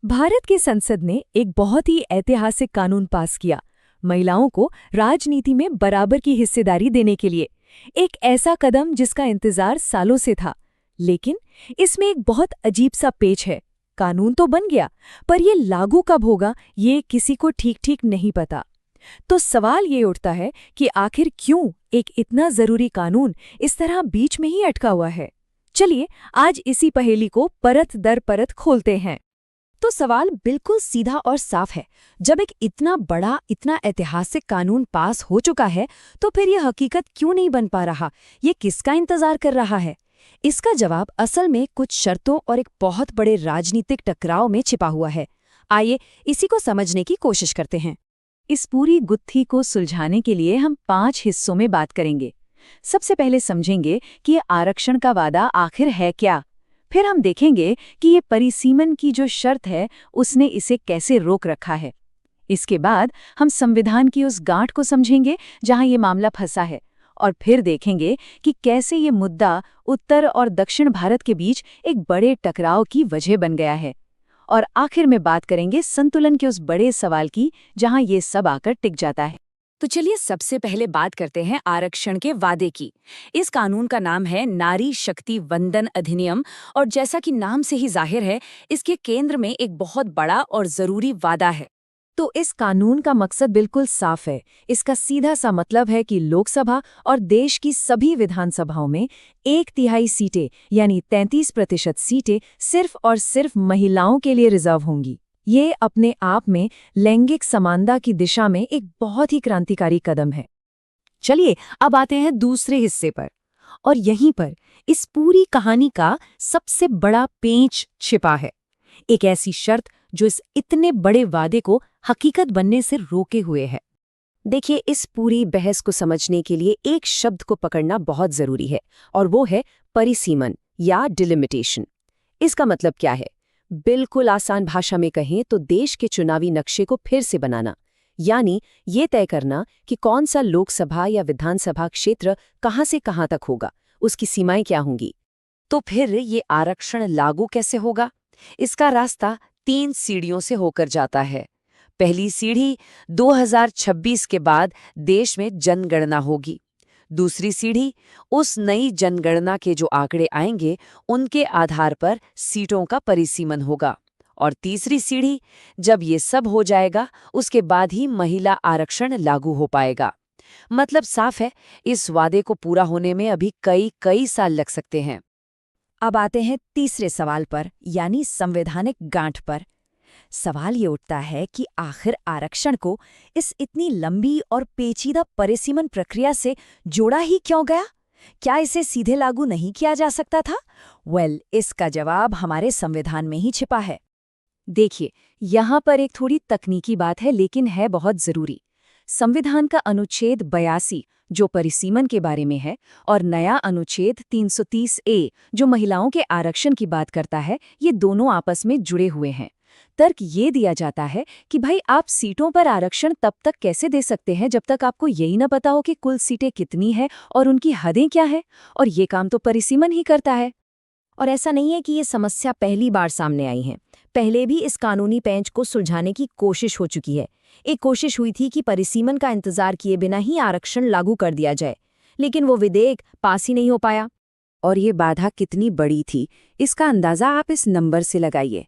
भारत के संसद ने एक बहुत ही ऐतिहासिक कानून पास किया, महिलाओं को राजनीति में बराबर की हिस्सेदारी देने के लिए। एक ऐसा कदम जिसका इंतजार सालों से था। लेकिन इसमें एक बहुत अजीब सा पेच है। कानून तो बन गया, पर ये लागू कब होगा ये किसी को ठीक ठीक नहीं पता। तो सवाल ये उठता है कि आखिर क्यों एक इतना जरूरी कानून इस तरह बीच में ही अटका हुआ है। चलिए आज इसी पहेली को परत दर परत खोलते हैं। तो सवाल बिल्कुल सीधा और साफ है। जब एक इतना बड़ा, इतना ऐतिहासिक कानून पास हो चुका है, तो फिर यह हकीकत क्यों नहीं बन पा रहा? ये किसका इंतजार कर रहा है? इसका जवाब असल में कुछ शर्तों और एक बहुत बड़े राजनीतिक टकराव में छिपा हुआ है। आइए इसी को समझने की कोशिश करते हैं। इस पूरी गुत्थी को सुलझाने के लिए हम 5 हिस्सों में बात करेंगे। सबसे पहले समझेंगे कि ये आरक्षण का वादा आखिर है क्या। फिर हम देखेंगे कि ये परिसीमन की जो शर्त है उसने इसे कैसे रोक रखा है। इसके बाद हम संविधान की उस गांठ को समझेंगे जहां ये मामला फंसा है, और फिर देखेंगे कि कैसे ये मुद्दा उत्तर और दक्षिण भारत के बीच एक बड़े टकराव की वजह बन गया है। और आखिर में बात करेंगे संतुलन के उस बड़े सवाल की जहां ये सब आकर टिक जाता है। तो चलिए सबसे पहले बात करते हैं आरक्षण के वादे की। इस कानून का नाम है नारी शक्ति वंदन अधिनियम, और जैसा कि नाम से ही जाहिर है, इसके केंद्र में एक बहुत बड़ा और जरूरी वादा है। तो इस कानून का मकसद बिल्कुल साफ है। इसका सीधा सा मतलब है कि लोकसभा और देश की सभी विधानसभाओं में 1/3 सीटें यानी 33% सीटें सिर्फ और सिर्फ महिलाओं के लिए रिजर्व होंगी। ये अपने आप में लैंगिक समानता की दिशा में एक बहुत ही क्रांतिकारी कदम है। चलिए अब आते हैं दूसरे हिस्से पर, और यहीं पर इस पूरी कहानी का सबसे बड़ा पेंच छिपा है। एक ऐसी शर्त जो इस इतने बड़े वादे को हकीकत बनने से रोके हुए है। देखिए, इस पूरी बहस को समझने के लिए एक शब्द को पकड़ना बहुत जरूरी है, और वो है परिसीमन या डिलिमिटेशन। इसका मतलब क्या है? बिल्कुल आसान भाषा में कहें तो देश के चुनावी नक्शे को फिर से बनाना, यानी ये तय करना कि कौन सा लोकसभा या विधानसभा क्षेत्र कहां से कहां तक होगा, उसकी सीमाएं क्या होंगी। तो फिर ये आरक्षण लागू कैसे होगा? इसका रास्ता 3 सीढ़ियों से होकर जाता है। पहली सीढ़ी 2026 के बाद देश में जनगणना होगी। दूसरी सीढ़ी उस नई जनगणना के जो आंकड़े आएंगे उनके आधार पर सीटों का परिसीमन होगा। और तीसरी सीढ़ी, जब ये सब हो जाएगा उसके बाद ही महिला आरक्षण लागू हो पाएगा। मतलब साफ है, इस वादे को पूरा होने में अभी कई साल लग सकते हैं। अब आते हैं तीसरे सवाल पर, यानी संवैधानिक गांठ पर। सवाल ये उठता है कि आखिर आरक्षण को इस इतनी लंबी और पेचीदा परिसीमन प्रक्रिया से जोड़ा ही क्यों गया? क्या इसे सीधे लागू नहीं किया जा सकता था? इसका जवाब हमारे संविधान में ही छिपा है। देखिए, यहाँ पर एक थोड़ी तकनीकी बात है, लेकिन है बहुत जरूरी। संविधान का अनुच्छेद 82 जो परिसीमन के बारे में है, और नया अनुच्छेद 330A जो महिलाओं के आरक्षण की बात करता है, ये दोनों आपस में जुड़े हुए हैं। तर्क ये दिया जाता है कि भाई, आप सीटों पर आरक्षण तब तक कैसे दे सकते हैं जब तक आपको यही न पता हो कि कुल सीटें कितनी हैं और उनकी हदें क्या है, और ये काम तो परिसीमन ही करता है। और ऐसा नहीं है कि ये समस्या पहली बार सामने आई है। पहले भी इस कानूनी पेंच को सुलझाने की कोशिश हो चुकी है। एक कोशिश हुई थी कि परिसीमन का इंतजार किए बिना ही आरक्षण लागू कर दिया जाए, लेकिन वो विधेयक पास ही नहीं हो पाया। और ये बाधा कितनी बड़ी थी, इसका अंदाजा आप इस नंबर से लगाइए।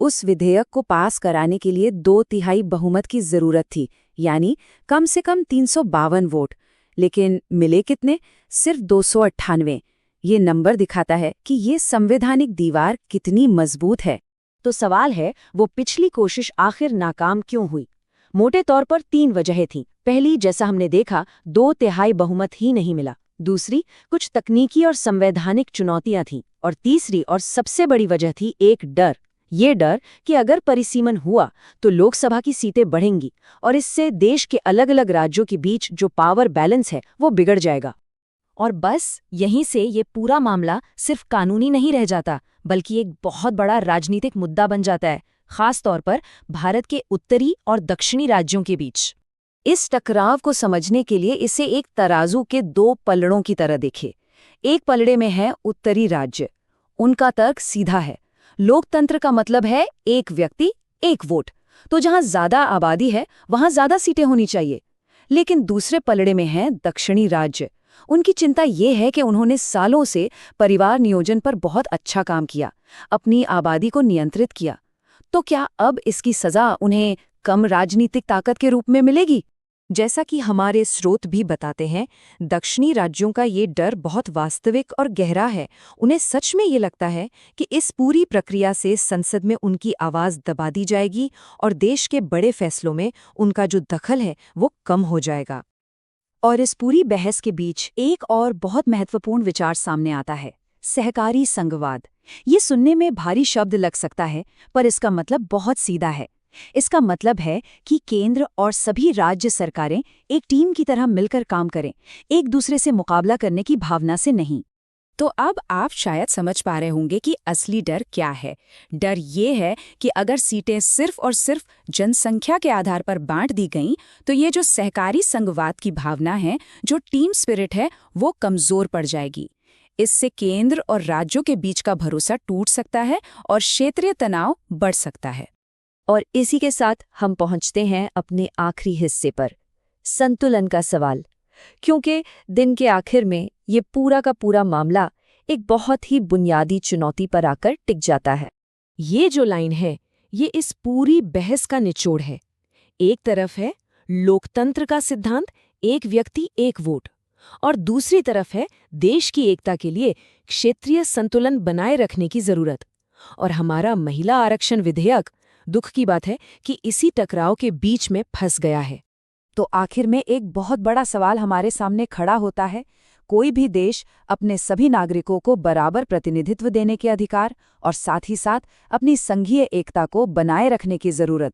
उस विधेयक को पास कराने के लिए 2/3 बहुमत की जरूरत थी, यानी कम से कम 352 वोट। लेकिन मिले कितने? सिर्फ 298। ये नंबर दिखाता है कि ये संवैधानिक दीवार कितनी मजबूत है। तो सवाल है, वो पिछली कोशिश आखिर नाकाम क्यों हुई? मोटे तौर पर 3 वजहें थीं। पहली, जैसा हमने देखा, 2/3 बहुमत ही नहीं मिला। दूसरी, कुछ तकनीकी और संवैधानिक चुनौतियां थीं। और तीसरी और सबसे बड़ी वजह थी एक डर। ये डर कि अगर परिसीमन हुआ तो लोकसभा की सीटें बढ़ेंगी, और इससे देश के अलग अलग राज्यों के बीच जो पावर बैलेंस है वो बिगड़ जाएगा। और बस यहीं से ये पूरा मामला सिर्फ कानूनी नहीं रह जाता, बल्कि एक बहुत बड़ा राजनीतिक मुद्दा बन जाता है, खास तौर पर भारत के उत्तरी और दक्षिणी राज्यों के बीच। इस टकराव को समझने के लिए इसे एक तराजू के 2 पलड़ों की तरह देखें। एक पलड़े में है उत्तरी राज्य। उनका तर्क सीधा है, लोकतंत्र का मतलब है एक व्यक्ति एक वोट। तो जहां ज्यादा आबादी है वहां ज्यादा सीटें होनी चाहिए। लेकिन दूसरे पलड़े में हैं दक्षिणी राज्य। उनकी चिंता ये है कि उन्होंने सालों से परिवार नियोजन पर बहुत अच्छा काम किया, अपनी आबादी को नियंत्रित किया। तो क्या अब इसकी सजा उन्हें कम राजनीतिक ताकत के रूप में मिलेगी? जैसा कि हमारे स्रोत भी बताते हैं, दक्षिणी राज्यों का ये डर बहुत वास्तविक और गहरा है। उन्हें सच में ये लगता है कि इस पूरी प्रक्रिया से संसद में उनकी आवाज़ दबा दी जाएगी और देश के बड़े फैसलों में उनका जो दखल है वो कम हो जाएगा। और इस पूरी बहस के बीच एक और बहुत महत्वपूर्ण विचार सामने आता है, सहकारी संघवाद। ये सुनने में भारी शब्द लग सकता है, पर इसका मतलब बहुत सीधा है। इसका मतलब है कि केंद्र और सभी राज्य सरकारें एक टीम की तरह मिलकर काम करें, एक दूसरे से मुकाबला करने की भावना से नहीं। तो अब आप शायद समझ पा रहे होंगे कि असली डर क्या है। डर ये है कि अगर सीटें सिर्फ और सिर्फ जनसंख्या के आधार पर बांट दी गईं, तो ये जो सहकारी संघवाद की भावना है, जो टीम स्पिरिट है, वो कमजोर पड़ जाएगी। इससे केंद्र और राज्यों के बीच का भरोसा टूट सकता है और क्षेत्रीय तनाव बढ़ सकता है। और इसी के साथ हम पहुंचते हैं अपने आखिरी हिस्से पर, संतुलन का सवाल। क्योंकि दिन के आखिर में ये पूरा का पूरा मामला एक बहुत ही बुनियादी चुनौती पर आकर टिक जाता है। ये जो लाइन है, ये इस पूरी बहस का निचोड़ है। एक तरफ है लोकतंत्र का सिद्धांत, एक व्यक्ति एक वोट, और दूसरी तरफ है देश की एकता के लिए क्षेत्रीय संतुलन बनाए रखने की जरूरत। और हमारा महिला आरक्षण विधेयक, दुख की बात है कि इसी टकराव के बीच में फंस गया है। तो आखिर में एक बहुत बड़ा सवाल हमारे सामने खड़ा होता है। कोई भी देश अपने सभी नागरिकों को बराबर प्रतिनिधित्व देने के अधिकार और साथ ही साथ अपनी संघीय एकता को बनाए रखने की जरूरत,